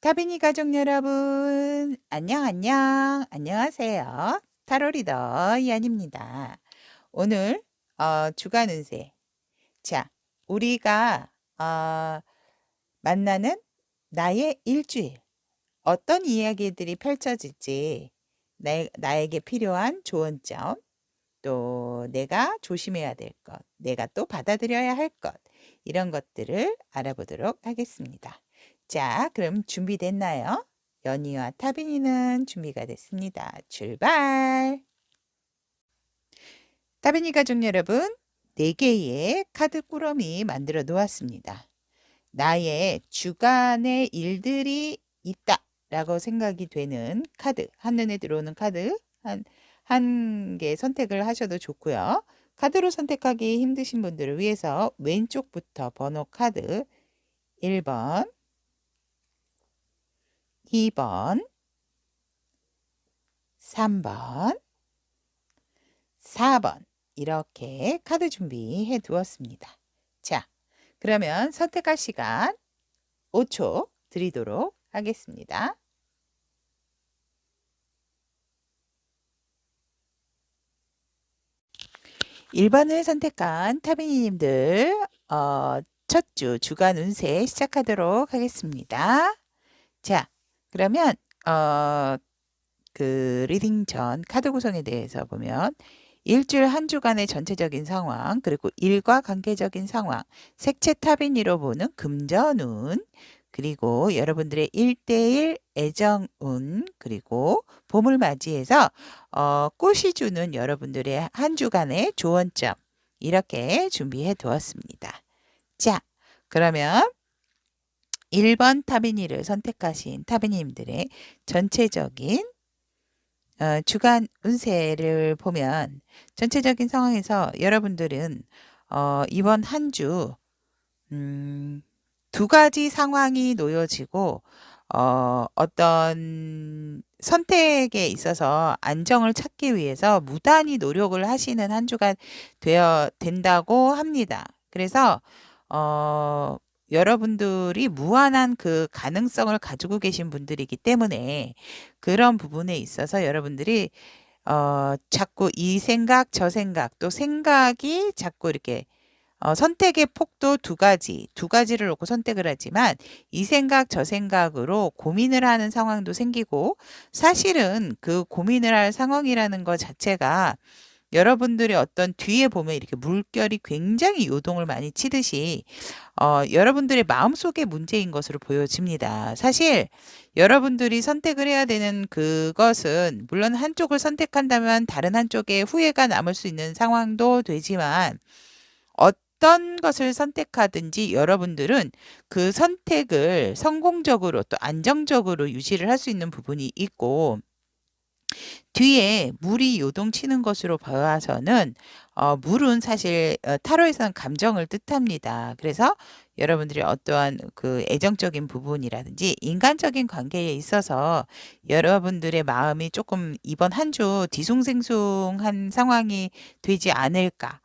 타비니 가족 여러분, 안녕하세요. 타로 리더 이한입니다. 오늘 주간 운세. 자, 우리가 만나는 나의 일주일, 어떤 이야기들이 펼쳐질지, 나에게 필요한 조언 점, 또 내가 조심해야 될 것, 내가 또 받아들여야 할 것, 이런 것들을 알아보도록 하겠습니다. 자, 그럼 준비됐나요? 연희와 타빈이는 준비가 됐습니다. 출발! 타빈이 가족 여러분, 4개의 카드 꾸러미 만들어 놓았습니다. 나의 주간의 일들이 있다라고 생각이 되는 카드, 한눈에 들어오는 카드 한 개 선택을 하셔도 좋고요. 카드로 선택하기 힘드신 분들을 위해서 왼쪽부터 번호 카드 1번, 2번, 3번, 4번 이렇게 카드 준비해 두었습니다. 자, 그러면 선택할 시간 5초 드리도록 하겠습니다. (1번을) 선택한 타비니님들 첫 주 주간 운세 시작하도록 하겠습니다. 자, 그러면 그 리딩 전 카드 구성에 대해서 보면 일주일 한 주간의 전체적인 상황, 그리고 일과 관계적인 상황, 색채 타비니로 보는 금전운, 그리고 여러분들의 1대1 애정운, 그리고 봄을 맞이해서 꽃이 주는 여러분들의 한 주간의 조언점, 이렇게 준비해 두었습니다. 자, 그러면 1번 타비니를 선택하신 타비니님들의 전체적인 주간 운세를 보면 전체적인 상황에서 여러분들은 이번 한 주 2가지 상황이 놓여지고 어떤 선택에 있어서 안정을 찾기 위해서 무단히 노력을 하시는 한 주가 된다고 합니다. 그래서 여러분들이 무한한 그 가능성을 가지고 계신 분들이기 때문에 그런 부분에 있어서 여러분들이 자꾸 이 생각, 저 생각, 또 생각이 자꾸 이렇게 선택의 폭도 두 가지를 놓고 선택을 하지만 이 생각, 저 생각으로 고민을 하는 상황도 생기고 사실은 그 고민을 할 상황이라는 것 자체가 여러분들의 어떤 뒤에 보면 이렇게 물결이 굉장히 요동을 많이 치듯이 여러분들의 마음속의 문제인 것으로 보여집니다. 사실 여러분들이 선택을 해야 되는 그것은 물론 한쪽을 선택한다면 다른 한쪽에 후회가 남을 수 있는 상황도 되지만 어떤 것을 선택하든지 여러분들은 그 선택을 성공적으로 또 안정적으로 유지를 할 수 있는 부분이 있고 뒤에 물이 요동치는 것으로 봐서는 물은 사실 타로에서는 감정을 뜻합니다. 그래서 여러분들이 어떠한 그 애정적인 부분이라든지 인간적인 관계에 있어서 여러분들의 마음이 조금 이번 한 주 뒤숭생숭한 상황이 되지 않을까.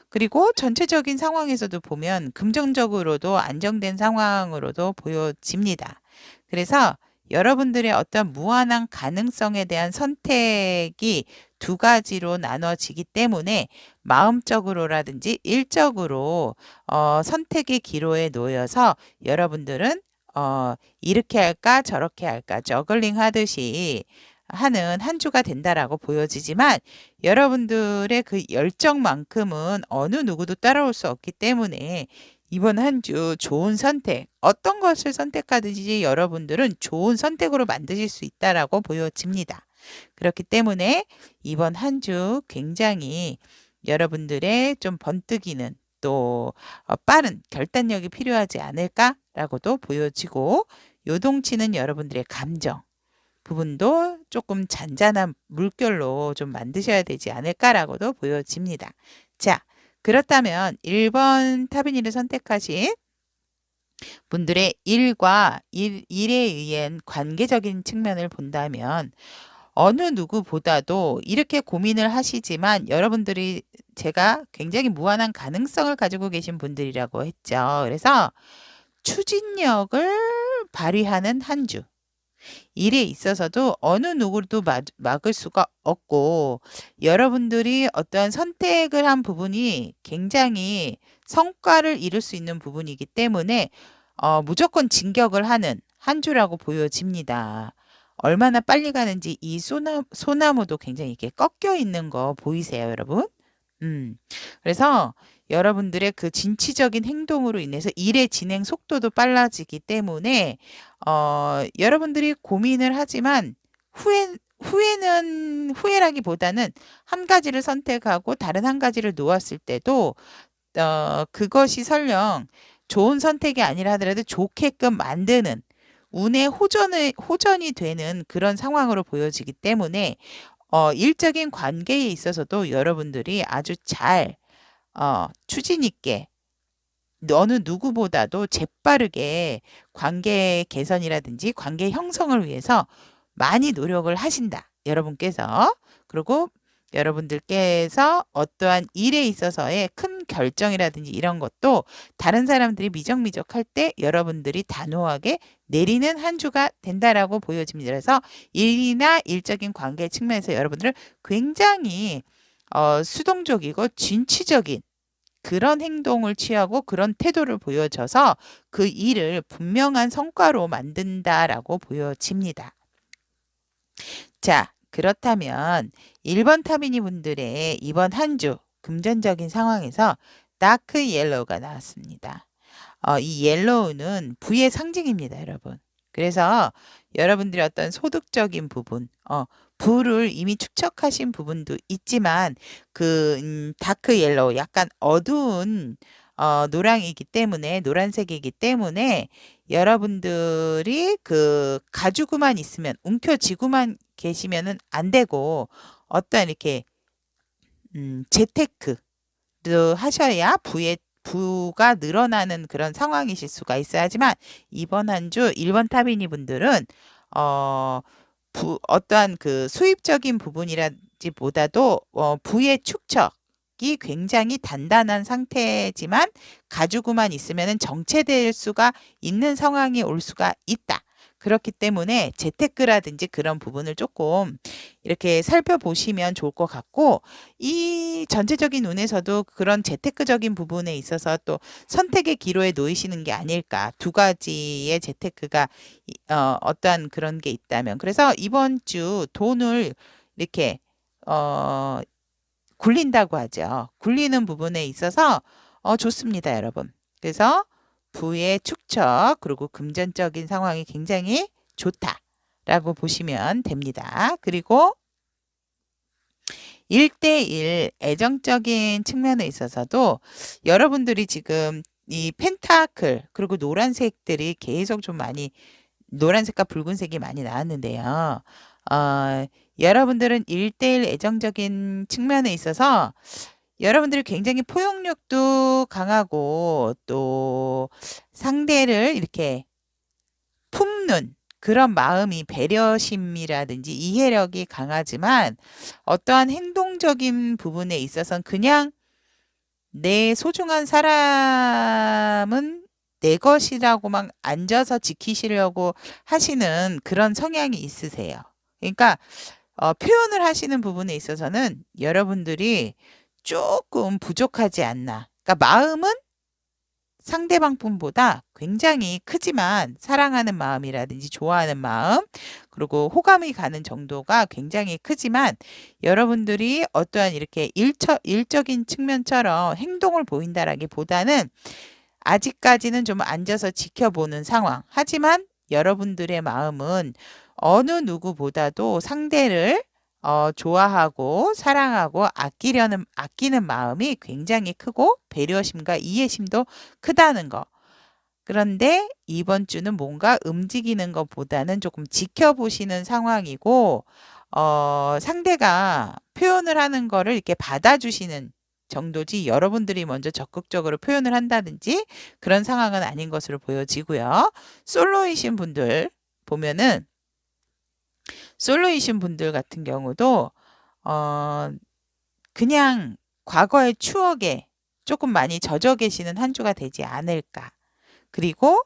그리고 전체적인 상황에서도 보면 금전적으로도 안정된 상황으로도 보여집니다. 그래서 여러분들의 어떤 무한한 가능성에 대한 선택이 2가지로 나눠지기 때문에 마음적으로라든지 일적으로 선택의 기로에 놓여서 여러분들은 이렇게 할까 저렇게 할까 저글링 하듯이 하는 한 주가 된다라고 보여지지만 여러분들의 그 열정만큼은 어느 누구도 따라올 수 없기 때문에 이번 한 주 좋은 선택, 어떤 것을 선택하든지 여러분들은 좋은 선택으로 만드실 수 있다라고 보여집니다. 그렇기 때문에 이번 한 주 굉장히 여러분들의 좀 번뜩이는 또 빠른 결단력이 필요하지 않을까라고도 보여지고 요동치는 여러분들의 감정 부분도 조금 잔잔한 물결로 좀 만드셔야 되지 않을까라고도 보여집니다. 자, 그렇다면 1번 타비니를 선택하신 분들의 일에 의한 관계적인 측면을 본다면 어느 누구보다도 이렇게 고민을 하시지만 여러분들이 제가 굉장히 무한한 가능성을 가지고 계신 분들이라고 했죠. 그래서 추진력을 발휘하는 한 주. 일에 있어서도 어느 누구도 막을 수가 없고 여러분들이 어떠한 선택을 한 부분이 굉장히 성과를 이룰 수 있는 부분이기 때문에 무조건 진격을 하는 한 주라고 보여집니다. 얼마나 빨리 가는지 이 소나무도 굉장히 이렇게 꺾여 있는 거 보이세요, 여러분? 그래서 여러분들의 그 진취적인 행동으로 인해서 일의 진행 속도도 빨라지기 때문에 여러분들이 고민을 하지만 후회라기보다는 한 가지를 선택하고 다른 한 가지를 놓았을 때도 그것이 설령 좋은 선택이 아니라 하더라도 좋게끔 만드는 운의 호전이 되는 그런 상황으로 보여지기 때문에 일적인 관계에 있어서도 여러분들이 아주 잘 추진 있게 어느 누구보다도 재빠르게 관계 개선이라든지 관계 형성을 위해서 많이 노력을 하신다. 여러분께서. 그리고 여러분들께서 어떠한 일에 있어서의 큰 결정이라든지 이런 것도 다른 사람들이 미적미적할 때 여러분들이 단호하게 내리는 한 주가 된다라고 보여집니다. 그래서 일이나 일적인 관계 측면에서 여러분들은 굉장히 수동적이고 진취적인 그런 행동을 취하고 그런 태도를 보여줘서 그 일을 분명한 성과로 만든다라고 보여집니다. 자, 그렇다면 1번 타비니 분들의 이번 한 주 금전적인 상황에서 다크 옐로우가 나왔습니다. 이 옐로우는 부의 상징입니다, 여러분. 그래서 여러분들이 어떤 소득적인 부분, 부를 이미 축적하신 부분도 있지만 그 다크 옐로우, 약간 어두운 노란색이기 때문에 여러분들이 그 가지고만 있으면 움켜쥐고만 계시면은 안 되고 어떤 이렇게 재테크도 하셔야 부가 늘어나는 그런 상황이실 수가 있어야 하지만 이번 한 주 1번 타비니 분들은 어떠한 그 수입적인 부분이라기보다도 부의 축적이 굉장히 단단한 상태지만 가지고만 있으면 정체될 수가 있는 상황이 올 수가 있다. 그렇기 때문에 재테크라든지 그런 부분을 조금 이렇게 살펴보시면 좋을 것 같고 이 전체적인 운에서도 그런 재테크적인 부분에 있어서 또 선택의 기로에 놓이시는 게 아닐까. 두 가지의 재테크가 어떠한 그런 게 있다면. 그래서 이번 주 돈을 이렇게 굴린다고 하죠. 굴리는 부분에 있어서 좋습니다, 여러분. 그래서 부의 축적 그리고 금전적인 상황이 굉장히 좋다라고 보시면 됩니다. 그리고 1대1 애정적인 측면에 있어서도 여러분들이 지금 이 펜타클 그리고 노란색들이 계속 좀 많이 노란색과 붉은색이 많이 나왔는데요. 여러분들은 1대1 애정적인 측면에 있어서 여러분들이 굉장히 포용력도 강하고 또 상대를 이렇게 품는 그런 마음이 배려심이라든지 이해력이 강하지만 어떠한 행동적인 부분에 있어서는 그냥 내 소중한 사람은 내 것이라고만 앉아서 지키시려고 하시는 그런 성향이 있으세요. 그러니까 표현을 하시는 부분에 있어서는 여러분들이 조금 부족하지 않나. 그러니까 마음은 상대방 분보다 굉장히 크지만 사랑하는 마음이라든지 좋아하는 마음 그리고 호감이 가는 정도가 굉장히 크지만 여러분들이 어떠한 이렇게 일적인 측면처럼 행동을 보인다라기보다는 아직까지는 좀 앉아서 지켜보는 상황. 하지만 여러분들의 마음은 어느 누구보다도 상대를 좋아하고 사랑하고 아끼는 마음이 굉장히 크고 배려심과 이해심도 크다는 거. 그런데 이번 주는 뭔가 움직이는 것보다는 조금 지켜보시는 상황이고, 상대가 표현을 하는 거를 이렇게 받아주시는 정도지 여러분들이 먼저 적극적으로 표현을 한다든지 그런 상황은 아닌 것으로 보여지고요. 솔로이신 분들 보면은 솔로이신 분들 같은 경우도 그냥 과거의 추억에 조금 많이 젖어 계시는 한 주가 되지 않을까. 그리고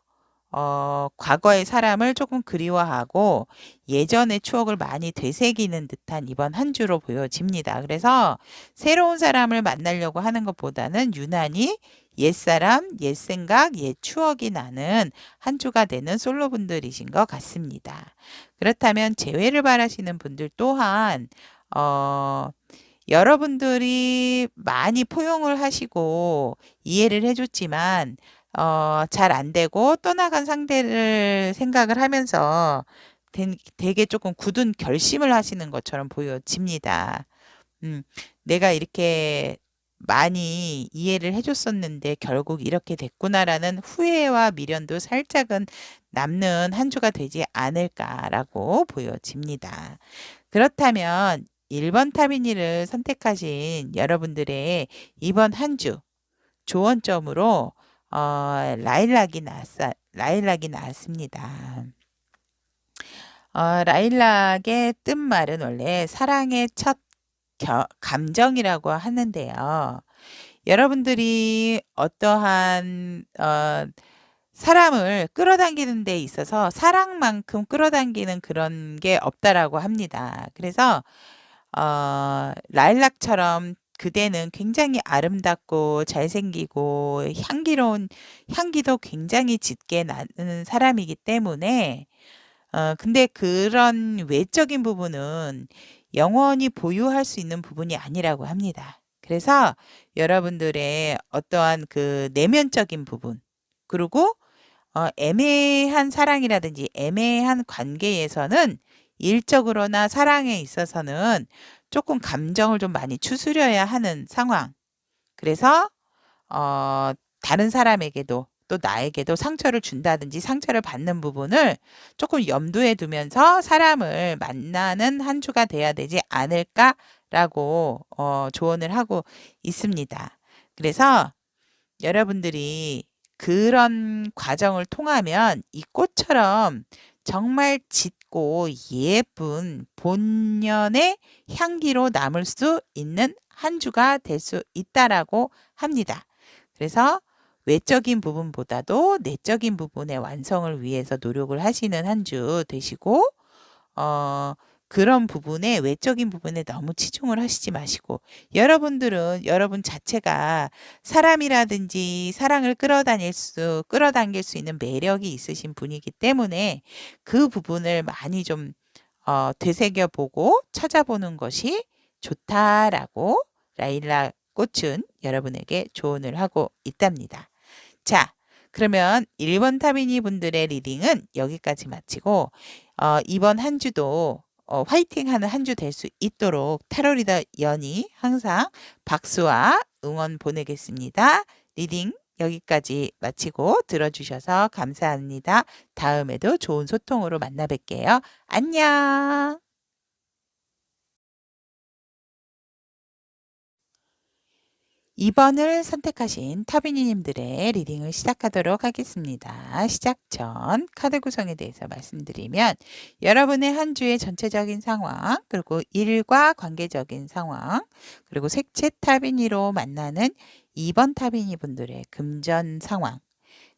과거의 사람을 조금 그리워하고 예전의 추억을 많이 되새기는 듯한 이번 한 주로 보여집니다. 그래서 새로운 사람을 만나려고 하는 것보다는 유난히 옛사람, 옛생각, 옛 추억이 나는 한 주가 되는 솔로분들이신 것 같습니다. 그렇다면 재회를 바라시는 분들 또한 여러분들이 많이 포용을 하시고 이해를 해줬지만 잘 안 되고 떠나간 상대를 생각을 하면서 되게 조금 굳은 결심을 하시는 것처럼 보여집니다. 내가 이렇게 많이 이해를 해줬었는데 결국 이렇게 됐구나라는 후회와 미련도 살짝은 남는 한 주가 되지 않을까라고 보여집니다. 그렇다면 1번 타비니를 선택하신 여러분들의 이번 한 주 조언점으로 라일락이 나왔습니다. 라일락의 뜻말은 원래 사랑의 첫 감정이라고 하는데요. 여러분들이 어떠한 사람을 끌어당기는 데 있어서 사랑만큼 끌어당기는 그런 게 없다라고 합니다. 그래서 라일락처럼 그대는 굉장히 아름답고 잘생기고 향기도 굉장히 짙게 나는 사람이기 때문에 근데 그런 외적인 부분은 영원히 보유할 수 있는 부분이 아니라고 합니다. 그래서 여러분들의 어떠한 그 내면적인 부분, 그리고 애매한 사랑이라든지 애매한 관계에서는 일적으로나 사랑에 있어서는 조금 감정을 좀 많이 추스려야 하는 상황. 그래서 다른 사람에게도 또 나에게도 상처를 준다든지 상처를 받는 부분을 조금 염두에 두면서 사람을 만나는 한 주가 돼야 되지 않을까라고 조언을 하고 있습니다. 그래서 여러분들이 그런 과정을 통하면 이 꽃처럼 정말 짙고 예쁜 본연의 향기로 남을 수 있는 한 주가 될 수 있다라고 합니다. 그래서 외적인 부분보다도 내적인 부분의 완성을 위해서 노력을 하시는 한 주 되시고 그런 부분에 외적인 부분에 너무 치중을 하시지 마시고 여러분들은 여러분 자체가 사람이라든지 사랑을 끌어당길 수 있는 매력이 있으신 분이기 때문에 그 부분을 많이 좀 되새겨 보고 찾아보는 것이 좋다라고 라일락 꽃은 여러분에게 조언을 하고 있답니다. 자, 그러면 1번 타비니 분들의 리딩은 여기까지 마치고 이번 한 주도 화이팅하는 한 주 될 수 있도록 타로 리더 연이 항상 박수와 응원 보내겠습니다. 리딩 여기까지 마치고 들어주셔서 감사합니다. 다음에도 좋은 소통으로 만나 뵐게요. 안녕. 2번을 선택하신 타비니님들의 리딩을 시작하도록 하겠습니다. 시작 전 카드 구성에 대해서 말씀드리면 여러분의 한 주의 전체적인 상황, 그리고 일과 관계적인 상황, 그리고 색채 타비니로 만나는 2번 타비니 분들의 금전 상황,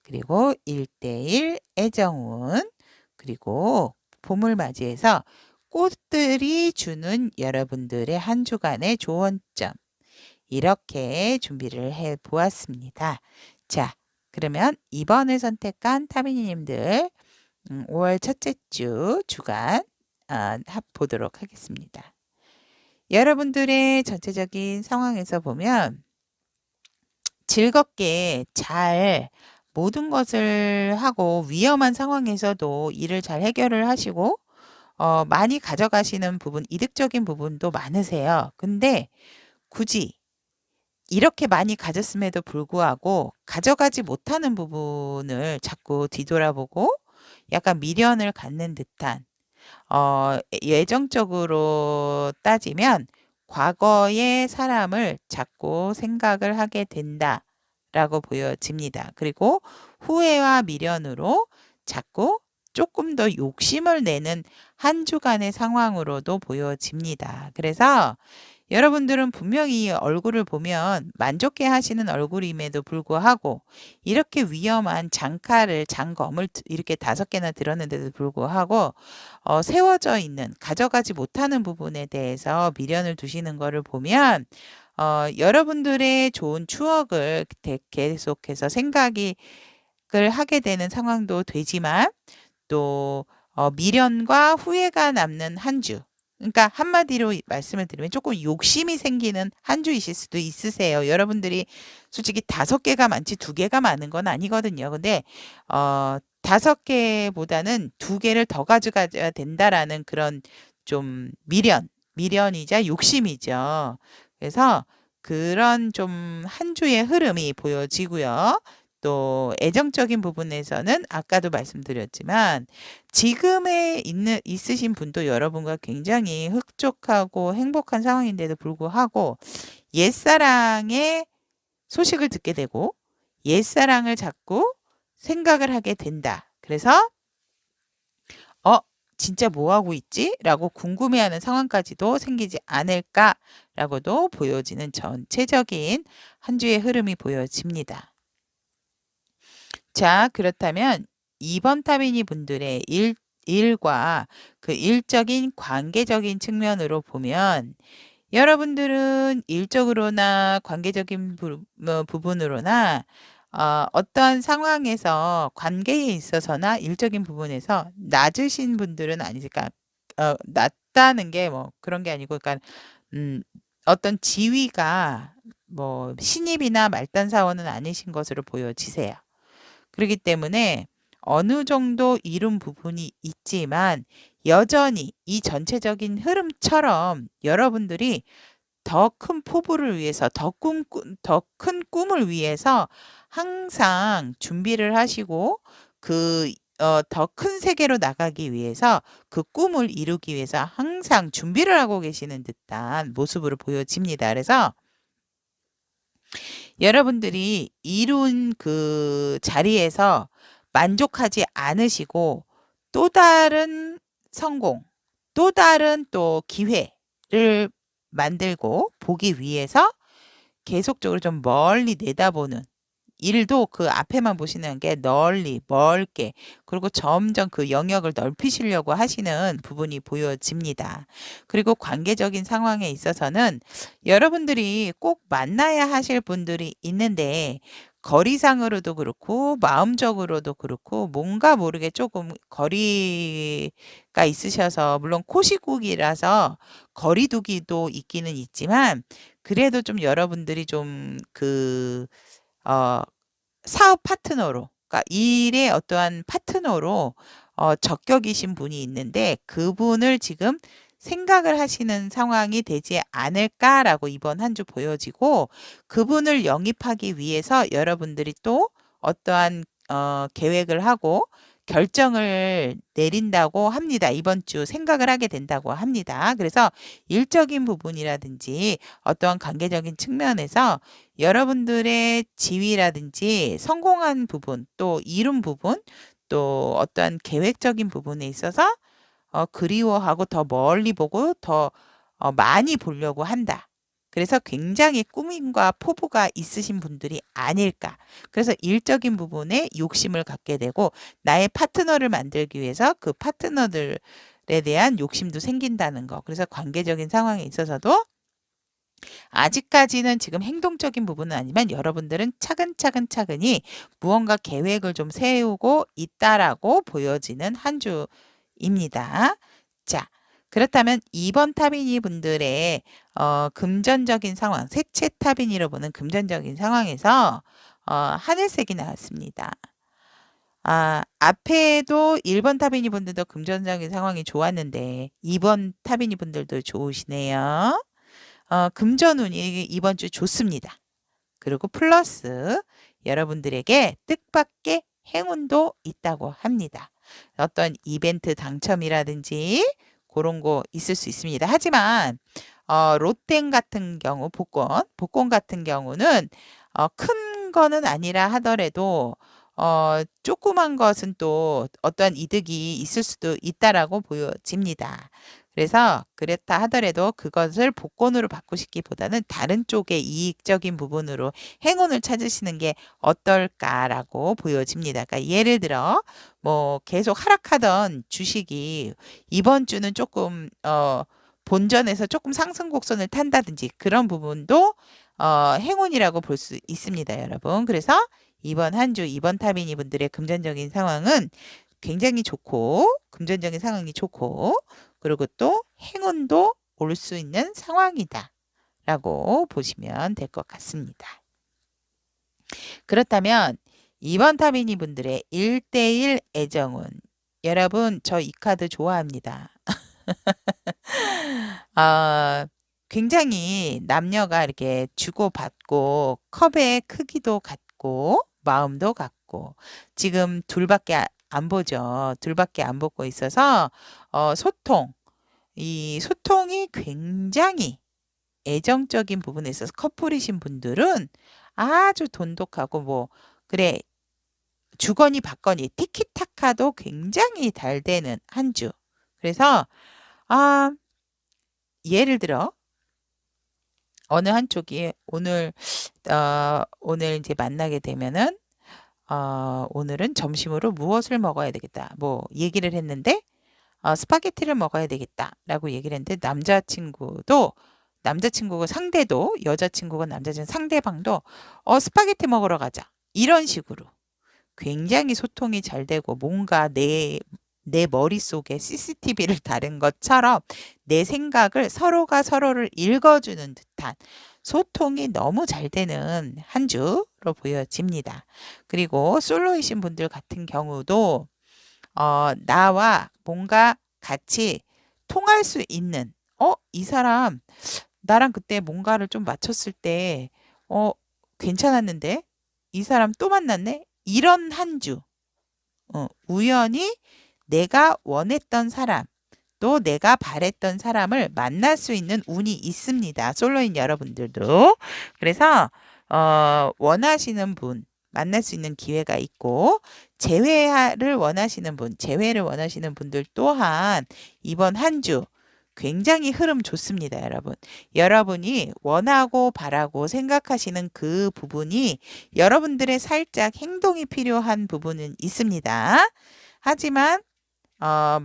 그리고 1대1 애정운, 그리고 봄을 맞이해서 꽃들이 주는 여러분들의 한 주간의 조언점, 이렇게 준비를 해 보았습니다. 자, 그러면 2번을 선택한 타미니님들 5월 첫째 주 주간 보도록 하겠습니다. 여러분들의 전체적인 상황에서 보면 즐겁게 잘 모든 것을 하고 위험한 상황에서도 일을 잘 해결을 하시고 많이 가져가시는 부분, 이득적인 부분도 많으세요. 근데 굳이 이렇게 많이 가졌음에도 불구하고 가져가지 못하는 부분을 자꾸 뒤돌아보고 약간 미련을 갖는 듯한 예정적으로 따지면 과거의 사람을 자꾸 생각을 하게 된다라고 보여집니다. 그리고 후회와 미련으로 자꾸 조금 더 욕심을 내는 한 주간의 상황으로도 보여집니다. 그래서 여러분들은 분명히 얼굴을 보면 만족해 하시는 얼굴임에도 불구하고 이렇게 위험한 장검을 이렇게 5개나 들었는데도 불구하고 세워져 있는 가져가지 못하는 부분에 대해서 미련을 두시는 거를 보면 여러분들의 좋은 추억을 계속해서 생각을 하게 되는 상황도 되지만 또 미련과 후회가 남는 한 주. 그러니까 한마디로 말씀을 드리면 조금 욕심이 생기는 한 주이실 수도 있으세요. 여러분들이 솔직히 5개가 많지 2개가 많은 건 아니거든요. 근데 5개보다는 2개를 더 가져가야 된다라는 그런 좀 미련이자 욕심이죠. 그래서 그런 좀 한 주의 흐름이 보여지고요. 또 애정적인 부분에서는 아까도 말씀드렸지만 지금에 있으신 분도 여러분과 굉장히 흡족하고 행복한 상황인데도 불구하고 옛사랑의 소식을 듣게 되고 옛사랑을 자꾸 생각을 하게 된다. 그래서 진짜 뭐 하고 있지? 라고 궁금해하는 상황까지도 생기지 않을까라고도 보여지는 전체적인 한 주의 흐름이 보여집니다. 자, 그렇다면 2번 타비니 분들의 일과 그 일적인 관계적인 측면으로 보면 여러분들은 일적으로나 관계적인 부분으로나 어떠한 상황에서 관계에 있어서나 일적인 부분에서 낮으신 분들은 아니니까 낮다는 게 뭐 그런 게 아니고 그러니까 어떤 지위가 뭐 신입이나 말단 사원은 아니신 것으로 보여지세요. 그렇기 때문에 어느 정도 이룬 부분이 있지만 여전히 이 전체적인 흐름처럼 여러분들이 더 큰 포부를 위해서 더 큰 꿈을 위해서 항상 준비를 하시고 더 큰 세계로 나가기 위해서 그 꿈을 이루기 위해서 항상 준비를 하고 계시는 듯한 모습으로 보여집니다. 그래서 여러분들이 이룬 그 자리에서 만족하지 않으시고 또 다른 성공, 또 다른 또 기회를 만들고 보기 위해서 계속적으로 좀 멀리 내다보는 일도 그 앞에만 보시는 게 널리 멀게 그리고 점점 그 영역을 넓히시려고 하시는 부분이 보여집니다. 그리고 관계적인 상황에 있어서는 여러분들이 꼭 만나야 하실 분들이 있는데 거리상으로도 그렇고 마음적으로도 그렇고 뭔가 모르게 조금 거리가 있으셔서 물론 코시국이라서 거리두기도 있기는 있지만 그래도 좀 여러분들이 좀그 사업 파트너로, 그러니까 일의 어떠한 파트너로 적격이신 분이 있는데 그분을 지금 생각을 하시는 상황이 되지 않을까라고 이번 한 주 보여지고 그분을 영입하기 위해서 여러분들이 또 어떠한 계획을 하고 결정을 내린다고 합니다. 이번 주 생각을 하게 된다고 합니다. 그래서 일적인 부분이라든지 어떠한 관계적인 측면에서 여러분들의 지위라든지 성공한 부분, 또 이룬 부분, 또 어떠한 계획적인 부분에 있어서 그리워하고 더 멀리 보고 더 많이 보려고 한다. 그래서 굉장히 꾸밈과 포부가 있으신 분들이 아닐까. 그래서 일적인 부분에 욕심을 갖게 되고 나의 파트너를 만들기 위해서 그 파트너들에 대한 욕심도 생긴다는 거. 그래서 관계적인 상황에 있어서도 아직까지는 지금 행동적인 부분은 아니지만 여러분들은 차근차근히 무언가 계획을 좀 세우고 있다라고 보여지는 한 주입니다. 자, 그렇다면 2번 타비니 분들의 금전적인 상황, 색채 타비니로 보는 금전적인 상황에서 하늘색이 나왔습니다. 앞에도 1번 타비니 분들도 금전적인 상황이 좋았는데 2번 타비니 분들도 좋으시네요. 금전운이 이번 주 좋습니다. 그리고 플러스 여러분들에게 뜻밖의 행운도 있다고 합니다. 어떤 이벤트 당첨이라든지 그런 거 있을 수 있습니다. 하지만 롯땡 같은 경우 복권 같은 경우는 큰 거는 아니라 하더라도 조그만 것은 또 어떠한 이득이 있을 수도 있다라고 보여집니다. 그래서 그렇다 하더라도 그것을 복권으로 바꾸시기보다는 다른 쪽의 이익적인 부분으로 행운을 찾으시는 게 어떨까라고 보여집니다. 그러니까 예를 들어 뭐 계속 하락하던 주식이 이번 주는 조금 본전에서 조금 상승 곡선을 탄다든지 그런 부분도 행운이라고 볼 수 있습니다, 여러분. 그래서 이번 한 주, 이번 타비니 분들의 금전적인 상황은 굉장히 좋고, 금전적인 상황이 좋고, 그리고 또 행운도 올 수 있는 상황이다. 라고 보시면 될 것 같습니다. 그렇다면 이번 타비니 분들의 1대1 애정운. 여러분, 저 이 카드 좋아합니다. 굉장히 남녀가 이렇게 주고받고 컵의 크기도 같고 마음도 같고 지금 둘밖에 안 보죠. 둘밖에 안 보고 있어서 이 소통이 굉장히 애정적인 부분에 있어서 커플이신 분들은 아주 돈독하고 뭐 그래 주거니 받거니 티키타카도 굉장히 잘 되는 한 주. 그래서 예를 들어 어느 한쪽이 오늘 이제 만나게 되면은 오늘은 점심으로 무엇을 먹어야 되겠다. 뭐 얘기를 했는데 스파게티를 먹어야 되겠다라고 얘기를 했는데 남자친구가 상대도 여자친구가 남자친 상대방도 스파게티 먹으러 가자. 이런 식으로 굉장히 소통이 잘 되고 뭔가 내 머릿속에 CCTV를 다른 것처럼 내 생각을 서로가 서로를 읽어주는 듯한 소통이 너무 잘 되는 한 주로 보여집니다. 그리고 솔로이신 분들 같은 경우도 나와 뭔가 같이 통할 수 있는 이 사람 나랑 그때 뭔가를 좀 맞췄을 때 괜찮았는데 이 사람 또 만났네? 이런 한 주. 우연히 내가 원했던 사람, 또 내가 바랬던 사람을 만날 수 있는 운이 있습니다. 솔로인 여러분들도. 그래서 원하시는 분 만날 수 있는 기회가 있고 재회를 원하시는 분들 또한 이번 한 주 굉장히 흐름 좋습니다, 여러분. 여러분이 원하고 바라고 생각하시는 그 부분이 여러분들의 살짝 행동이 필요한 부분은 있습니다. 하지만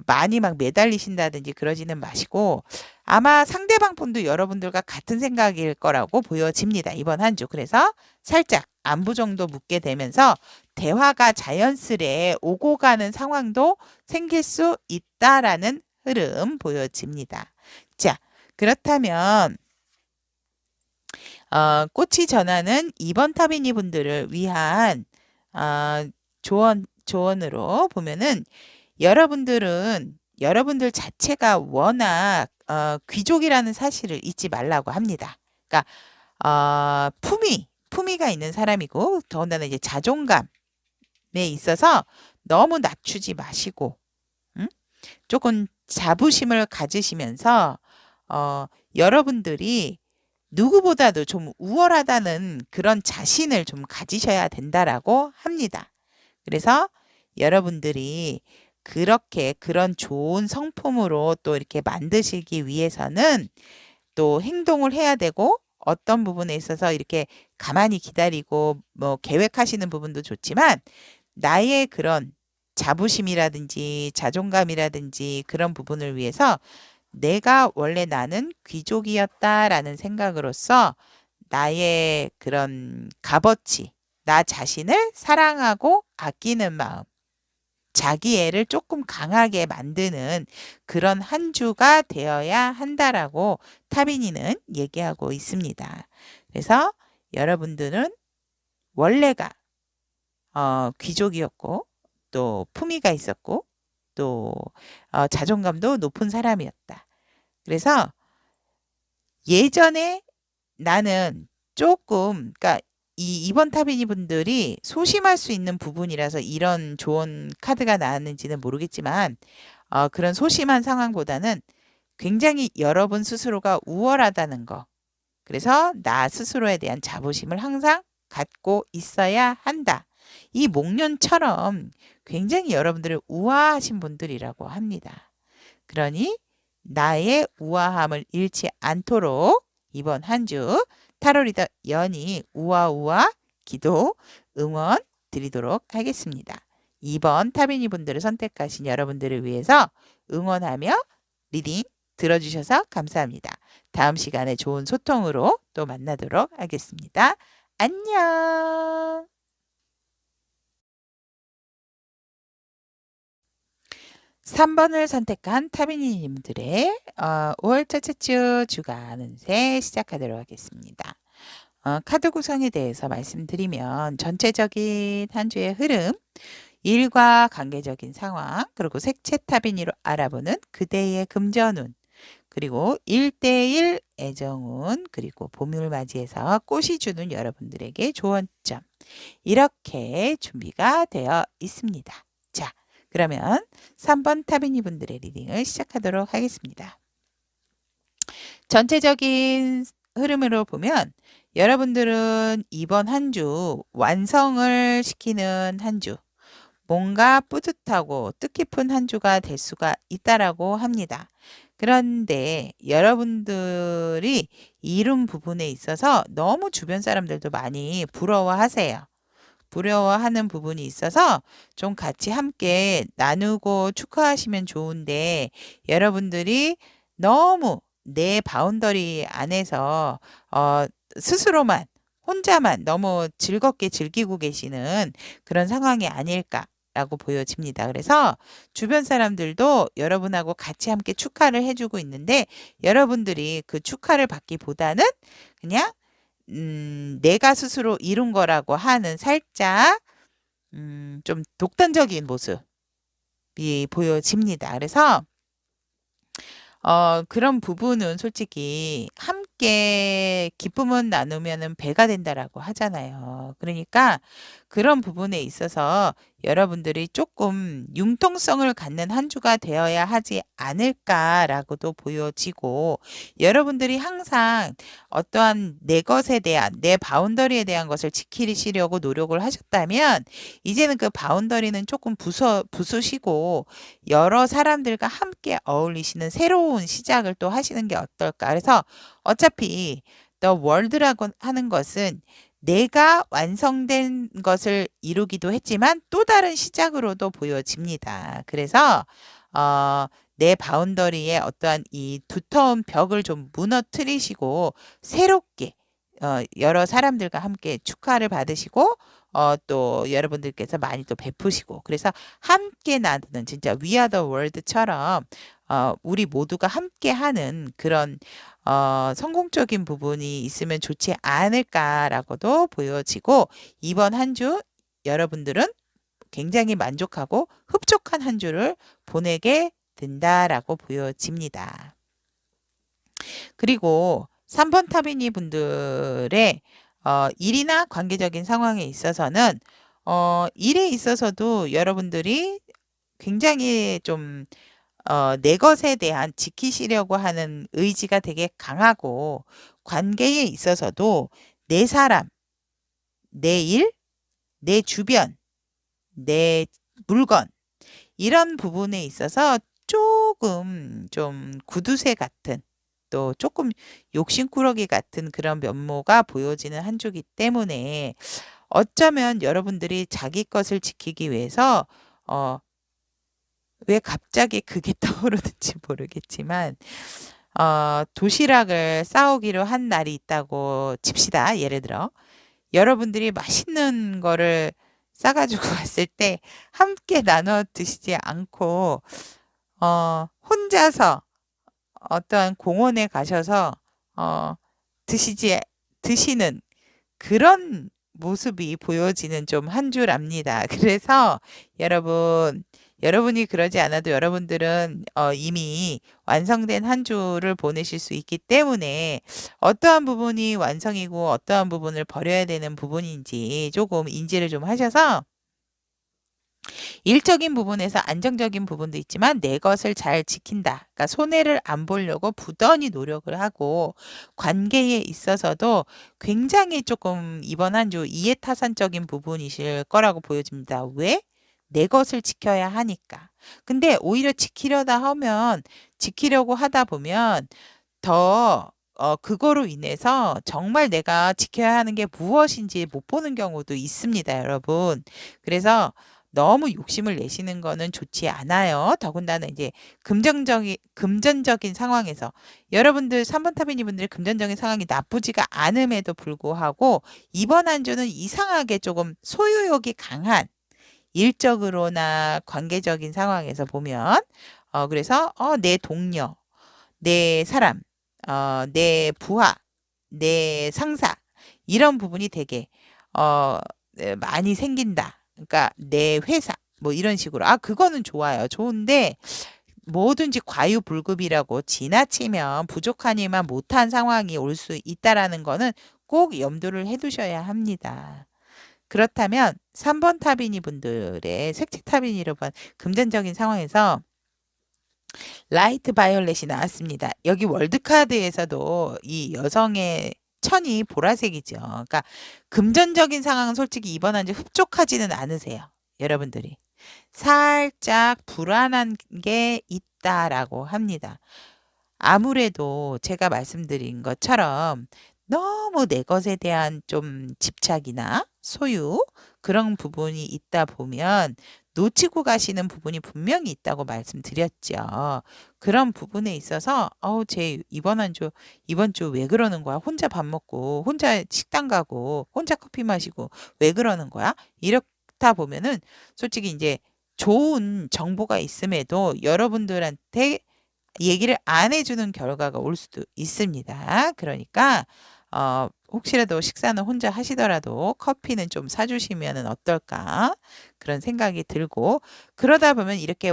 많이 막 매달리신다든지 그러지는 마시고 아마 상대방 분도 여러분들과 같은 생각일 거라고 보여집니다. 이번 한 주. 그래서 살짝 안부 정도 묻게 되면서 대화가 자연스레 오고 가는 상황도 생길 수 있다라는 흐름 보여집니다. 자, 그렇다면 꽃이 전하는 이번 타비니 분들을 위한 조언으로 보면은 여러분들 자체가 워낙 귀족이라는 사실을 잊지 말라고 합니다. 그러니까 품위가 있는 사람이고 더군다나 이제 자존감에 있어서 너무 낮추지 마시고 조금 자부심을 가지시면서 여러분들이 누구보다도 좀 우월하다는 그런 자신을 좀 가지셔야 된다라고 합니다. 그래서 여러분들이 그런 좋은 성품으로 또 이렇게 만드시기 위해서는 또 행동을 해야 되고 어떤 부분에 있어서 이렇게 가만히 기다리고 뭐 계획하시는 부분도 좋지만 나의 그런 자부심이라든지 자존감이라든지 그런 부분을 위해서 내가 원래 나는 귀족이었다라는 생각으로서 나의 그런 값어치, 나 자신을 사랑하고 아끼는 마음, 자기애를 조금 강하게 만드는 그런 한 주가 되어야 한다라고 타비니는 얘기하고 있습니다. 그래서 여러분들은 원래가 귀족이었고 또 품위가 있었고 또 자존감도 높은 사람이었다. 그래서 예전에 나는 조금 그러니까 이번 타비니 분들이 소심할 수 있는 부분이라서 이런 좋은 카드가 나왔는지는 모르겠지만 그런 소심한 상황보다는 굉장히 여러분 스스로가 우월하다는 거. 그래서 나 스스로에 대한 자부심을 항상 갖고 있어야 한다. 이 목련처럼 굉장히 여러분들을 우아하신 분들이라고 합니다. 그러니 나의 우아함을 잃지 않도록 이번 한 주 타로 리더 연이 우아우아 기도 응원 드리도록 하겠습니다. 2번 타비니 분들을 선택하신 여러분들을 위해서 응원하며 리딩 들어주셔서 감사합니다. 다음 시간에 좋은 소통으로 또 만나도록 하겠습니다. 안녕. 3번을 선택한 타비니님들의 5월 첫째 주 주간 운세 시작하도록 하겠습니다. 카드 구성에 대해서 말씀드리면 전체적인 한 주의 흐름, 일과 관계적인 상황, 그리고 색채 타비니로 알아보는 그대의 금전운, 그리고 1대1 애정운, 그리고 봄을 맞이해서 꽃이 주는 여러분들에게 조언점, 이렇게 준비가 되어 있습니다. 자, 그러면 3번 타비니 분들의 리딩을 시작하도록 하겠습니다. 전체적인 흐름으로 보면 여러분들은 이번 한 주 완성을 시키는 한 주, 뭔가 뿌듯하고 뜻깊은 한 주가 될 수가 있다라고 합니다. 그런데 여러분들이 이룬 부분에 있어서 너무 주변 사람들도 많이 부러워하세요. 부러워하는 부분이 있어서 좀 같이 함께 나누고 축하하시면 좋은데 여러분들이 너무 내 바운더리 안에서 스스로만 혼자만 너무 즐겁게 즐기고 계시는 그런 상황이 아닐까라고 보여집니다. 그래서 주변 사람들도 여러분하고 같이 함께 축하를 해주고 있는데 여러분들이 그 축하를 받기보다는 그냥 내가 스스로 이룬 거라고 하는 살짝 좀 독단적인 모습이 보여집니다. 그래서 그런 부분은 솔직히 함께 기쁨은 나누면은 배가 된다라고 하잖아요. 그러니까 그런 부분에 있어서 여러분들이 조금 융통성을 갖는 한 주가 되어야 하지 않을까라고도 보여지고 여러분들이 항상 어떠한 내 것에 대한 내 바운더리에 대한 것을 지키시려고 노력을 하셨다면 이제는 그 바운더리는 조금 부수시고 여러 사람들과 함께 어울리시는 새로운 시작을 또 하시는 게 어떨까. 그래서 어차피 The World라고 하는 것은 내가 완성된 것을 이루기도 했지만 또 다른 시작으로도 보여집니다. 그래서 내 바운더리에 어떠한 이 두터운 벽을 좀 무너뜨리시고 새롭게 여러 사람들과 함께 축하를 받으시고 또 여러분들께서 많이 또 베푸시고 그래서 함께 나누는 진짜 We Are The World처럼 우리 모두가 함께 하는 그런 성공적인 부분이 있으면 좋지 않을까라고도 보여지고 이번 한 주 여러분들은 굉장히 만족하고 흡족한 한 주를 보내게 된다라고 보여집니다. 그리고 3번 타비니 분들의 일이나 관계적인 상황에 있어서는 일에 있어서도 여러분들이 굉장히 좀 내 것에 대한 지키시려고 하는 의지가 되게 강하고 관계에 있어서도 내 사람, 내 일, 내 주변, 내 물건 이런 부분에 있어서 조금 좀 구두쇠 같은 또 조금 욕심꾸러기 같은 그런 면모가 보여지는 한 주기 때문에 어쩌면 여러분들이 자기 것을 지키기 위해서 왜 갑자기 그게 떠오르는지 모르겠지만 도시락을 싸오기로 한 날이 있다고 칩시다. 예를 들어 여러분들이 맛있는 거를 싸가지고 왔을 때 함께 나눠 드시지 않고 혼자서 어떠한 공원에 가셔서 드시는 그런 모습이 보여지는 좀 한 주랍니다. 그래서 여러분이 그러지 않아도 여러분들은 이미 완성된 한 주를 보내실 수 있기 때문에 어떠한 부분이 완성이고 어떠한 부분을 버려야 되는 부분인지 조금 인지를 좀 하셔서 일적인 부분에서 안정적인 부분도 있지만 내 것을 잘 지킨다. 그러니까 손해를 안 보려고 부단히 노력을 하고 관계에 있어서도 굉장히 조금 이번 한 주 이해타산적인 부분이실 거라고 보여집니다. 왜? 내 것을 지켜야 하니까. 근데 오히려 지키려고 하다 보면 더 그거로 인해서 정말 내가 지켜야 하는 게 무엇인지 못 보는 경우도 있습니다, 여러분. 그래서 너무 욕심을 내시는 거는 좋지 않아요. 더군다나 이제 금전적인 상황에서 여러분들 3번 타비니 분들 금전적인 상황이 나쁘지가 않음에도 불구하고 이번 한 주는 이상하게 조금 소유욕이 강한 일적으로나 관계적인 상황에서 보면 그래서 내 동료, 내 사람, 내 부하, 내 상사 이런 부분이 되게 많이 생긴다. 그러니까 내 회사 뭐 이런 식으로 그거는 좋아요. 좋은데 뭐든지 과유불급이라고 지나치면 부족하니만 못한 상황이 올 수 있다라는 거는 꼭 염두를 해두셔야 합니다. 그렇다면 3번 타비니 분들의 색채 타비니로 본 금전적인 상황에서 라이트 바이올렛이 나왔습니다. 여기 월드카드에서도 이 여성의 천이 보라색이죠. 그러니까 금전적인 상황은 솔직히 이번 한 주 흡족하지는 않으세요. 여러분들이. 살짝 불안한 게 있다라고 합니다. 아무래도 제가 말씀드린 것처럼 너무 내 것에 대한 좀 집착이나 소유 그런 부분이 있다 보면 놓치고 가시는 부분이 분명히 있다고 말씀드렸죠. 그런 부분에 있어서 쟤 이번 주 왜 그러는 거야? 혼자 밥 먹고 혼자 식당 가고 혼자 커피 마시고 왜 그러는 거야? 이렇다 보면은 솔직히 이제 좋은 정보가 있음에도 여러분들한테 얘기를 안 해주는 결과가 올 수도 있습니다. 그러니까 혹시라도 식사는 혼자 하시더라도 커피는 좀 사주시면 어떨까 그런 생각이 들고 그러다 보면 이렇게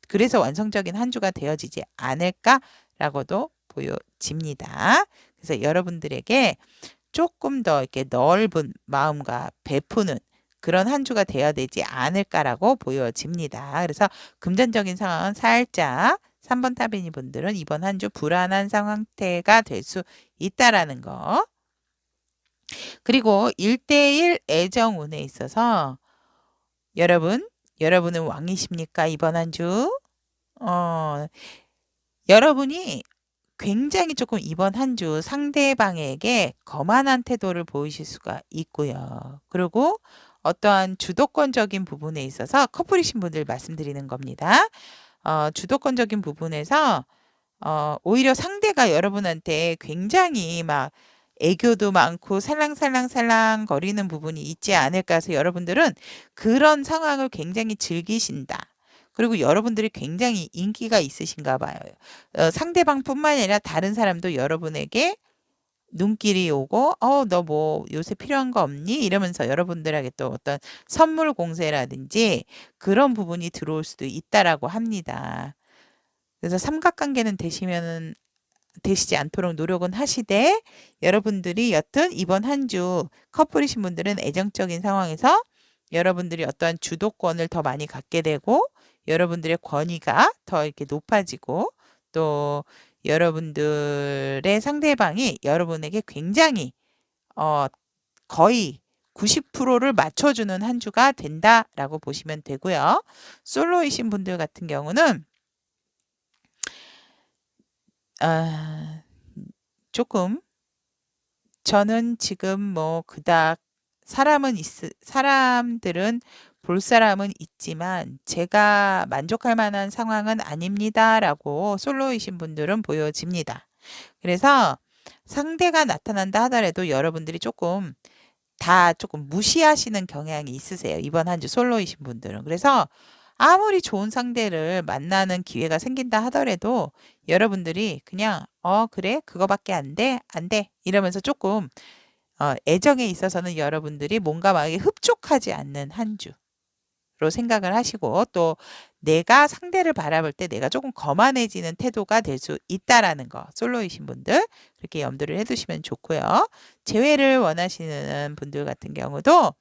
그래서 완성적인 한 주가 되어지지 않을까라고도 보여집니다. 그래서 여러분들에게 조금 더 이렇게 넓은 마음과 베푸는 그런 한 주가 되어야 되지 않을까라고 보여집니다. 그래서 금전적인 상황은 살짝 3번 타비니 분들은 이번 한 주 불안한 상태가 될 수 있다라는 거. 그리고 1대1 애정운에 있어서 여러분은 왕이십니까? 이번 한 주? 여러분이 굉장히 조금 이번 한 주 상대방에게 거만한 태도를 보이실 수가 있고요. 그리고 어떠한 주도권적인 부분에 있어서 커플이신 분들 말씀드리는 겁니다. 주도권적인 부분에서 오히려 상대가 여러분한테 굉장히 막 애교도 많고 살랑살랑살랑 거리는 부분이 있지 않을까 해서 여러분들은 그런 상황을 굉장히 즐기신다. 그리고 여러분들이 굉장히 인기가 있으신가 봐요. 상대방뿐만 아니라 다른 사람도 여러분에게 눈길이 오고 너 뭐 요새 필요한 거 없니? 이러면서 여러분들에게 또 어떤 선물 공세라든지 그런 부분이 들어올 수도 있다라고 합니다. 그래서 삼각관계는 되시지 않도록 노력은 하시되 여러분들이 여튼 이번 한 주 커플이신 분들은 애정적인 상황에서 여러분들이 어떠한 주도권을 더 많이 갖게 되고 여러분들의 권위가 더 이렇게 높아지고 또 여러분들의 상대방이 여러분에게 굉장히 거의 90%를 맞춰주는 한 주가 된다라고 보시면 되고요. 솔로이신 분들 같은 경우는 조금 저는 지금 뭐 그닥 사람들은 볼 사람은 있지만 제가 만족할 만한 상황은 아닙니다라고 솔로이신 분들은 보여집니다. 그래서 상대가 나타난다 하더라도 여러분들이 조금 무시하시는 경향이 있으세요. 이번 한 주 솔로이신 분들은. 그래서 아무리 좋은 상대를 만나는 기회가 생긴다 하더라도 여러분들이 그냥 그래? 그거밖에 안 돼? 안 돼. 이러면서 조금 애정에 있어서는 여러분들이 뭔가 막 흡족하지 않는 한 주로 생각을 하시고 또 내가 상대를 바라볼 때 내가 조금 거만해지는 태도가 될 수 있다라는 거 솔로이신 분들 그렇게 염두를 해두시면 좋고요. 재회를 원하시는 분들 같은 경우도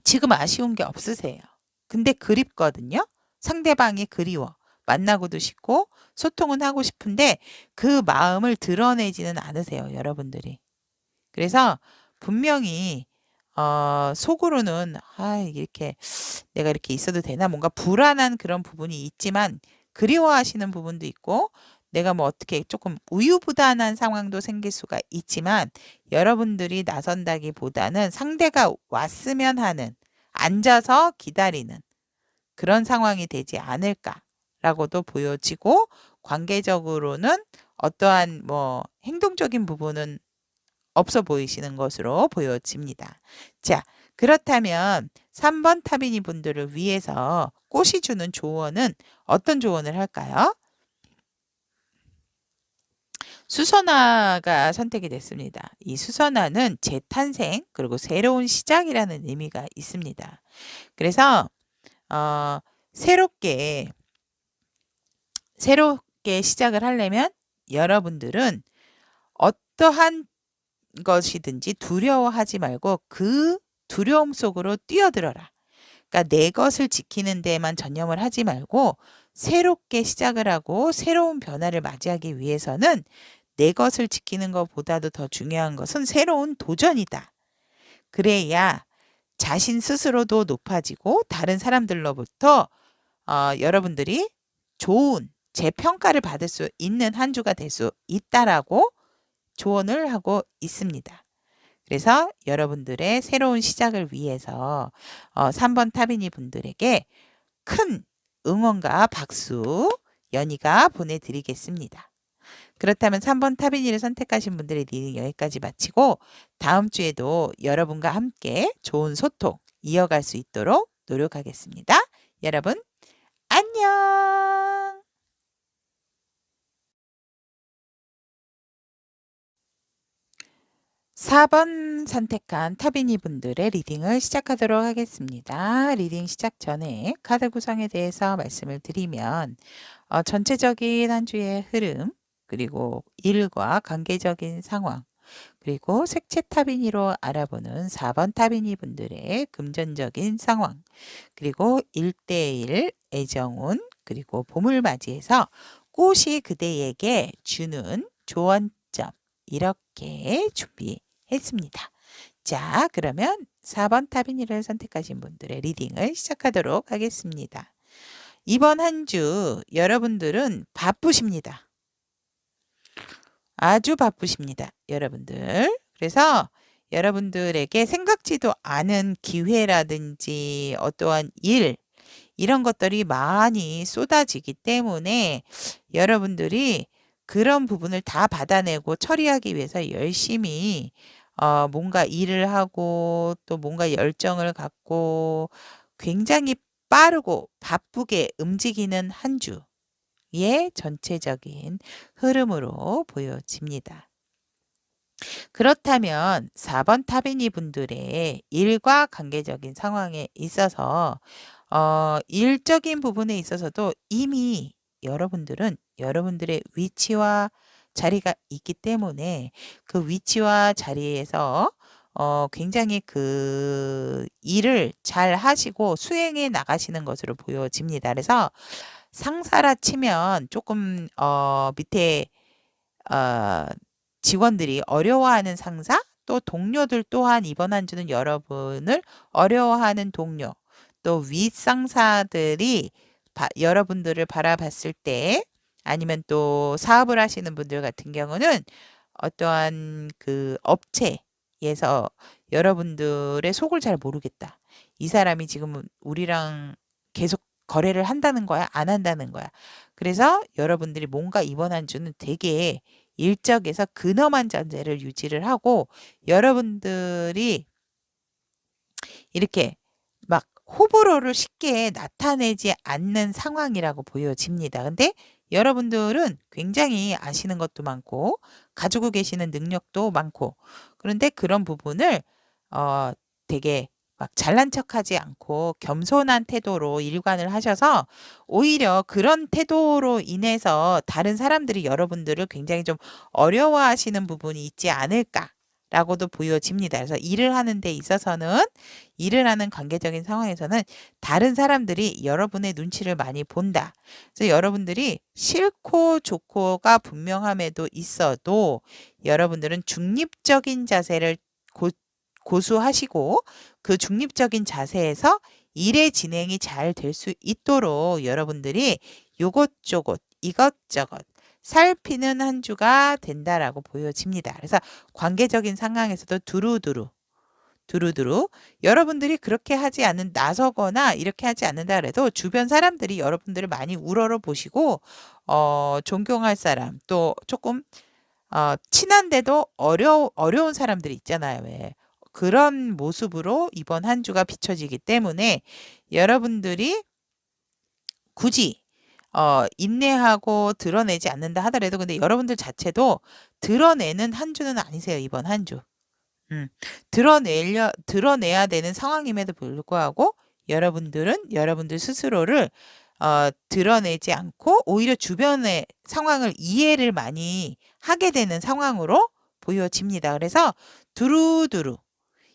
지금 아쉬운 게 없으세요. 근데 그립거든요. 상대방이 그리워. 만나고도 싶고 소통은 하고 싶은데 그 마음을 드러내지는 않으세요. 여러분들이. 그래서 분명히 속으로는 '아 이렇게 내가 이렇게 있어도 되나?' 뭔가 불안한 그런 부분이 있지만 그리워하시는 부분도 있고 내가 뭐 어떻게 조금 우유부단한 상황도 생길 수가 있지만 여러분들이 나선다기보다는 상대가 왔으면 하는 앉아서 기다리는 그런 상황이 되지 않을까라고도 보여지고 관계적으로는 어떠한 뭐 행동적인 부분은 없어 보이시는 것으로 보여집니다. 자, 그렇다면 3번 타비니 분들을 위해서 꽃이 주는 조언은 어떤 조언을 할까요? 수선화가 선택이 됐습니다. 이 수선화는 재탄생 그리고 새로운 시작이라는 의미가 있습니다. 그래서 어, 새롭게 시작을 하려면 여러분들은 어떠한 것이든지 두려워하지 말고 그 두려움 속으로 뛰어들어라. 그러니까 내 것을 지키는 데에만 전념을 하지 말고 새롭게 시작을 하고 새로운 변화를 맞이하기 위해서는 내 것을 지키는 것보다도 더 중요한 것은 새로운 도전이다. 그래야 자신 스스로도 높아지고 다른 사람들로부터 여러분들이 좋은 재평가를 받을 수 있는 한 주가 될 수 있다라고 조언을 하고 있습니다. 그래서 여러분들의 새로운 시작을 위해서 3번 타비니 분들에게 큰 응원과 박수 연희가 보내드리겠습니다. 그렇다면 3번 타비니를 선택하신 분들의 리딩 여기까지 마치고 다음 주에도 여러분과 함께 좋은 소통 이어갈 수 있도록 노력하겠습니다. 여러분 안녕. 4번 선택한 타비니 분들의 리딩을 시작하도록 하겠습니다. 리딩 시작 전에 카드 구성에 대해서 말씀을 드리면 전체적인 한 주의 흐름 그리고 일과 관계적인 상황 그리고 색채 타비니로 알아보는 4번 타비니 분들의 금전적인 상황 그리고 1대1 애정운 그리고 봄을 맞이해서 꽃이 그대에게 주는 조언점 이렇게 준비했습니다. 자, 그러면 4번 타비니를 선택하신 분들의 리딩을 시작하도록 하겠습니다. 이번 한 주 여러분들은 바쁘십니다. 아주 바쁘십니다. 여러분들. 그래서 여러분들에게 생각지도 않은 기회라든지 어떠한 일 이런 것들이 많이 쏟아지기 때문에 여러분들이 그런 부분을 다 받아내고 처리하기 위해서 열심히 뭔가 일을 하고 또 뭔가 열정을 갖고 굉장히 빠르고 바쁘게 움직이는 한 주의 전체적인 흐름으로 보여집니다. 그렇다면 4번 타비니 분들의 일과 관계적인 상황에 있어서 일적인 부분에 있어서도 이미 여러분들은 여러분들의 위치와 자리가 있기 때문에 그 위치와 자리에서 굉장히 그 일을 잘 하시고 수행해 나가시는 것으로 보여집니다. 그래서 상사라 치면 조금 밑에 직원들이 어려워하는 상사 또 동료들 또한 이번 한 주는 여러분을 어려워하는 동료 또 윗상사들이 여러분들을 바라봤을 때 아니면 또 사업을 하시는 분들 같은 경우는 어떠한 그 업체에서 여러분들의 속을 잘 모르겠다. 이 사람이 지금 우리랑 계속 거래를 한다는 거야? 안 한다는 거야? 그래서 여러분들이 뭔가 이번 한 주는 되게 일적에서 근엄한 전제를 유지를 하고 여러분들이 이렇게 막 호불호를 쉽게 나타내지 않는 상황이라고 보여집니다. 근데 여러분들은 굉장히 아시는 것도 많고 가지고 계시는 능력도 많고 그런데 그런 부분을 되게 막 잘난 척하지 않고 겸손한 태도로 일관을 하셔서 오히려 그런 태도로 인해서 다른 사람들이 여러분들을 굉장히 좀 어려워하시는 부분이 있지 않을까라고도 보여집니다. 그래서 일을 하는 데 있어서는 일을 하는 관계적인 상황에서는 다른 사람들이 여러분의 눈치를 많이 본다. 그래서 여러분들이 싫고 좋고가 분명함에도 있어도 여러분들은 중립적인 자세를 고수하시고 그 중립적인 자세에서 일의 진행이 잘 될 수 있도록 여러분들이 요것저것 이것저것 살피는 한 주가 된다라고 보여집니다. 그래서 관계적인 상황에서도 두루두루 여러분들이 그렇게 하지 않는 나서거나 이렇게 하지 않는다 그래도 주변 사람들이 여러분들을 많이 우러러 보시고 존경할 사람 또 조금 친한데도 어려운 사람들이 있잖아요. 왜? 그런 모습으로 이번 한 주가 비춰지기 때문에 여러분들이 굳이 인내하고 드러내지 않는다 하더라도 근데 여러분들 자체도 드러내는 한 주는 아니세요. 이번 한 주. 드러내야 되는 상황임에도 불구하고 여러분들은 여러분들 스스로를 드러내지 않고 오히려 주변의 상황을 이해를 많이 하게 되는 상황으로 보여집니다. 그래서 두루두루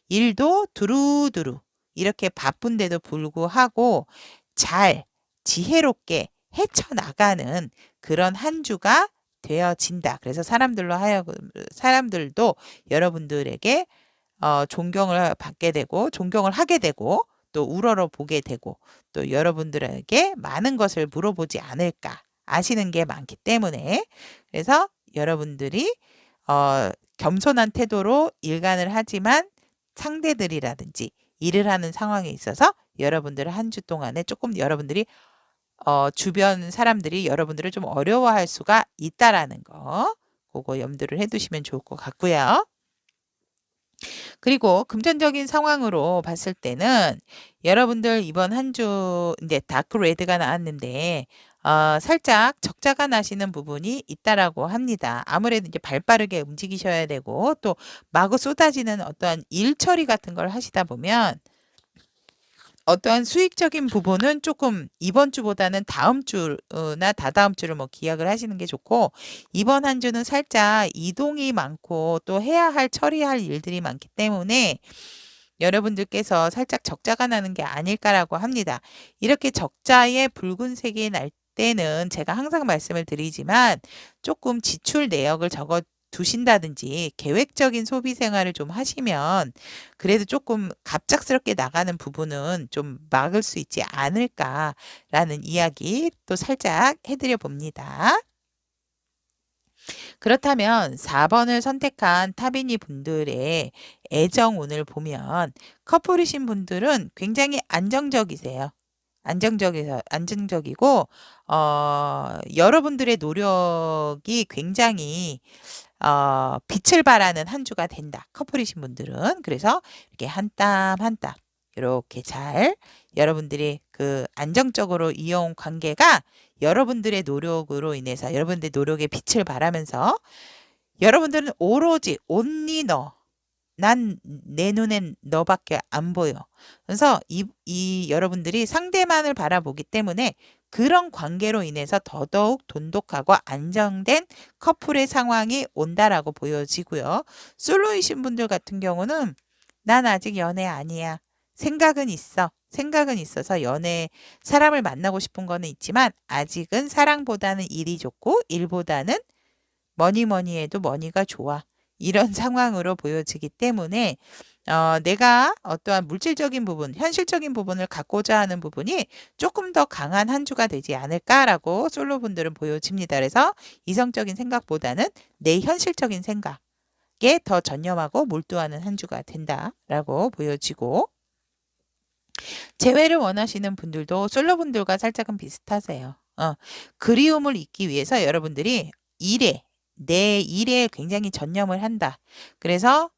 일도 두루두루 이렇게 바쁜데도 불구하고 잘 지혜롭게 헤쳐나가는 그런 한 주가 되어진다. 그래서 사람들도 여러분들에게 존경을 받게 되고 존경을 하게 되고 또 우러러 보게 되고 또 여러분들에게 많은 것을 물어보지 않을까 아시는 게 많기 때문에 그래서 여러분들이 겸손한 태도로 일관을 하지만 상대들이라든지 일을 하는 상황에 있어서 여러분들 한 주 동안에 조금 여러분들이 주변 사람들이 여러분들을 좀 어려워할 수가 있다라는 거 그거 염두를 해두시면 좋을 것 같고요. 그리고 금전적인 상황으로 봤을 때는 여러분들 이번 한 주 이제 다크 레드가 나왔는데 살짝 적자가 나시는 부분이 있다라고 합니다. 아무래도 이제 발 빠르게 움직이셔야 되고 또 마구 쏟아지는 어떠한 일 처리 같은 걸 하시다 보면 어떠한 수익적인 부분은 조금 이번 주보다는 다음 주나 다다음 주를 뭐 기약을 하시는 게 좋고 이번 한 주는 살짝 이동이 많고 또 해야 할 처리할 일들이 많기 때문에 여러분들께서 살짝 적자가 나는 게 아닐까라고 합니다. 이렇게 적자의 붉은색이 날 때는 제가 항상 말씀을 드리지만 조금 지출 내역을 적어 두신다든지 계획적인 소비 생활을 좀 하시면 그래도 조금 갑작스럽게 나가는 부분은 좀 막을 수 있지 않을까라는 이야기 또 살짝 해드려 봅니다. 그렇다면 4번을 선택한 타비니 분들의 애정운을 보면 커플이신 분들은 굉장히 안정적이세요. 안정적이고 여러분들의 노력이 굉장히 빛을 발하는 한 주가 된다. 커플이신 분들은 그래서 이렇게 한 땀 한 땀 이렇게 잘 여러분들이 그 안정적으로 이어온 관계가 여러분들의 노력으로 인해서 여러분들의 노력에 빛을 발하면서 여러분들은 오로지 온리 너. 난 내 눈엔 너밖에 안 보여. 그래서 이 여러분들이 상대만을 바라보기 때문에 그런 관계로 인해서 더더욱 돈독하고 안정된 커플의 상황이 온다라고 보여지고요. 솔로이신 분들 같은 경우는 난 아직 연애 아니야. 생각은 있어. 생각은 있어서 사람을 만나고 싶은 거는 있지만 아직은 사랑보다는 일이 좋고 일보다는 뭐니 해도 머니가 좋아. 이런 상황으로 보여지기 때문에 내가 어떠한 물질적인 부분, 현실적인 부분을 갖고자 하는 부분이 조금 더 강한 한 주가 되지 않을까라고 솔로분들은 보여집니다. 그래서 이성적인 생각보다는 내 현실적인 생각에 더 전념하고 몰두하는 한 주가 된다라고 보여지고 재회를 원하시는 분들도 솔로분들과 살짝은 비슷하세요. 그리움을 잊기 위해서 여러분들이 내 일에 굉장히 전념을 한다. 그래서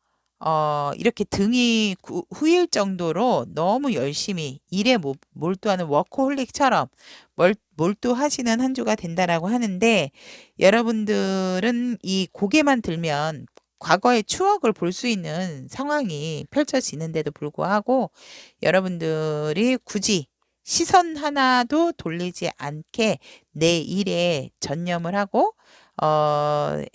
이렇게 등이 후일 정도로 너무 열심히 일에 몰두하는 워커홀릭처럼 몰두하시는 한 주가 된다라고 하는데 여러분들은 이 고개만 들면 과거의 추억을 볼 수 있는 상황이 펼쳐지는데도 불구하고 여러분들이 굳이 시선 하나도 돌리지 않게 내 일에 전념을 하고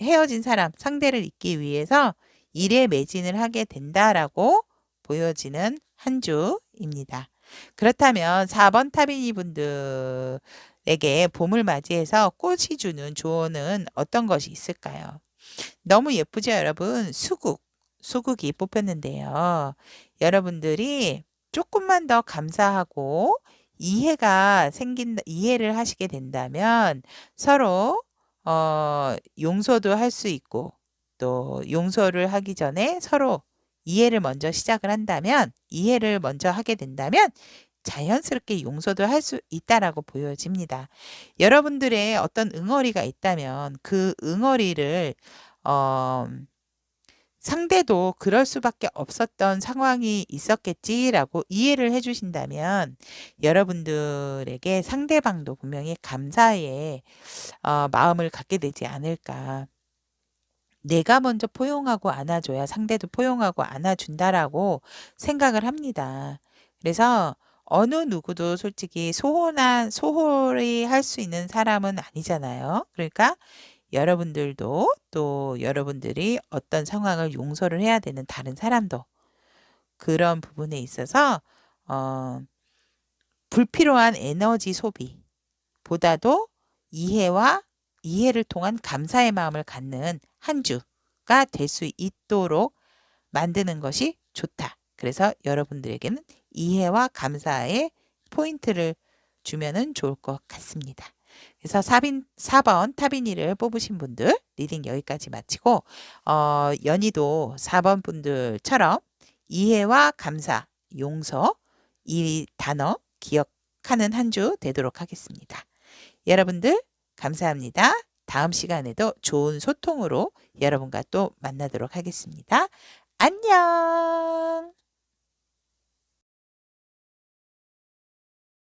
헤어진 사람, 상대를 잊기 위해서 일에 매진을 하게 된다라고 보여지는 한 주입니다. 그렇다면 4번 타비니 분들에게 봄을 맞이해서 꽃이 주는 조언은 어떤 것이 있을까요? 너무 예쁘죠, 여러분? 수국이 뽑혔는데요. 여러분들이 조금만 더 감사하고 이해를 하시게 된다면 서로 용서도 할 수 있고 또 용서를 하기 전에 서로 이해를 먼저 시작을 한다면 이해를 먼저 하게 된다면 자연스럽게 용서도 할 수 있다라고 보여집니다. 여러분들의 어떤 응어리가 있다면 그 응어리를 어 상대도 그럴 수밖에 없었던 상황이 있었겠지라고 이해를 해 주신다면 여러분들에게 상대방도 분명히 감사의 마음을 갖게 되지 않을까. 내가 먼저 포용하고 안아줘야 상대도 포용하고 안아준다라고 생각을 합니다. 그래서 어느 누구도 솔직히 소홀히 할 수 있는 사람은 아니잖아요. 그러니까 여러분들도 또 여러분들이 어떤 상황을 용서를 해야 되는 다른 사람도 그런 부분에 있어서 어, 불필요한 에너지 소비보다도 이해를 통한 감사의 마음을 갖는 한 주가 될 수 있도록 만드는 것이 좋다. 그래서 여러분들에게는 이해와 감사의 포인트를 주면은 좋을 것 같습니다. 그래서 4번 타비니를 뽑으신 분들 리딩 여기까지 마치고 연희도 4번 분들처럼 이해와 감사, 용서 이 단어 기억하는 한 주 되도록 하겠습니다. 여러분들 감사합니다. 다음 시간에도 좋은 소통으로 여러분과 또 만나도록 하겠습니다. 안녕.